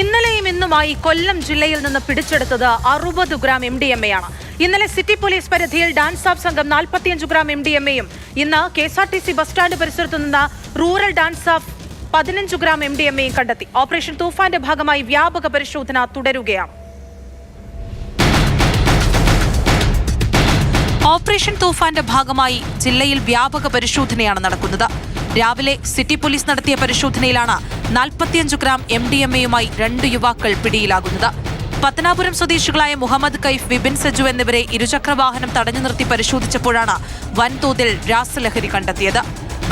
ഇന്നലെയും ഇന്നുമായി കൊല്ലം ജില്ലയിൽ നിന്ന് പിടിച്ചെടുത്തത് 60 ഗ്രാം MDMA ആണ്. ഇന്നലെ സിറ്റി പോലീസ് പരിധിയിൽ ഡാൻസ് ഓഫ് സംഘം 45 ഗ്രാം MDMAയും ഇന്ന് KSRTC ബസ് സ്റ്റാൻഡ് പരിസരത്തു നിന്ന് റൂറൽ ഡാൻസ് ഓഫ് 15 ഗ്രാം MDMAയും കണ്ടെത്തി. ഓപ്പറേഷൻ തൂഫാന്റെ ഭാഗമായി വ്യാപക പരിശോധന തുടരുകയാണ്. ഓപ്പറേഷൻ തൂഫാന്റെ ഭാഗമായി ജില്ലയിൽ വ്യാപക പരിശോധനയാണ് നടക്കുന്നത്. രാവിലെ സിറ്റി പോലീസ് നടത്തിയ പരിശോധനയിലാണ് 45 ഗ്രാം MDMAയുമായി 2 യുവാക്കൾ പിടിയിലാകുന്നത്. പത്തനാപുരം സ്വദേശികളായ മുഹമ്മദ് കൈഫ്, വിപിൻ സജു എന്നിവരെ ഇരുചക്രവാഹനം തടഞ്ഞു നിർത്തി പരിശോധിച്ചപ്പോഴാണ് വൻതോതിൽ രാസലഹരി കണ്ടെത്തിയത്.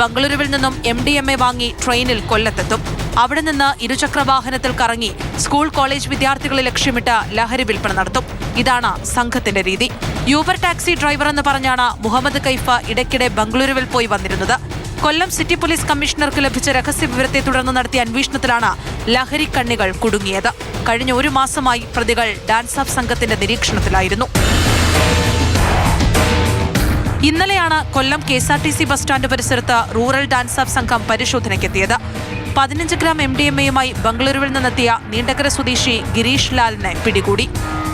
ബംഗളൂരുവിൽ നിന്നും MDMA വാങ്ങി ട്രെയിനിൽ കൊല്ലത്തെത്തും. അവിടെ നിന്ന് ഇരുചക്രവാഹനത്തിൽ കറങ്ങി സ്കൂൾ കോളേജ് വിദ്യാർത്ഥികളെ ലക്ഷ്യമിട്ട് ലഹരി വിൽപ്പന നടത്തും. ഇതാണ് സംഘത്തിന്റെ രീതി. യൂബർ ടാക്സി ഡ്രൈവർ എന്ന് പറഞ്ഞാണ് മുഹമ്മദ് കൈഫ് ഇടയ്ക്കിടെ ബംഗളൂരുവിൽ പോയി വന്നിരുന്നത്. കൊല്ലം സിറ്റി പോലീസ് കമ്മീഷണർക്ക് ലഭിച്ച രഹസ്യ വിവരത്തെ തുടർന്ന് നടത്തിയ അന്വേഷണത്തിലാണ് ലഹരി കണ്ണികൾ കുടുങ്ങിയത്. കഴിഞ്ഞ 1 മാസമായി പ്രതികൾ ഡാൻസ് ഓഫ് സംഘത്തിന്റെ നിരീക്ഷണത്തിലായിരുന്നു. ഇന്നലെയാണ് കൊല്ലം KSRTC ബസ് സ്റ്റാൻഡ് പരിസരത്ത് റൂറൽ ഡാൻസ് ഓഫ് സംഘം പരിശോധനയ്ക്കെത്തിയത്. 15 ഗ്രാം MDMAയുമായി ബംഗളൂരുവിൽ നിന്നെത്തിയ നീണ്ടകര സ്വദേശി ഗിരീഷ് ലാലിനെ പിടികൂടി.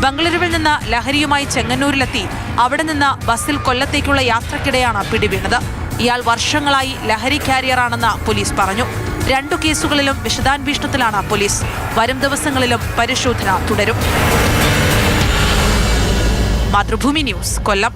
ബംഗളൂരുവിൽ നിന്ന് ലഹരിയുമായി ചെങ്ങന്നൂരിലെത്തി അവിടെ നിന്ന് ബസ്സിൽ കൊല്ലത്തേക്കുള്ള യാത്രക്കിടെയാണ് പിടിവീണത്. ഇയാൾ വർഷങ്ങളായി ലഹരി കാരിയറാണെന്ന് പോലീസ് പറഞ്ഞു. 2 കേസുകളിലും വിശദാന്വേഷണത്തിലാണ് പോലീസ്. വരും ദിവസങ്ങളിലും പരിശോധന തുടരും. മാതൃഭൂമി ന്യൂസ്, കൊല്ലം.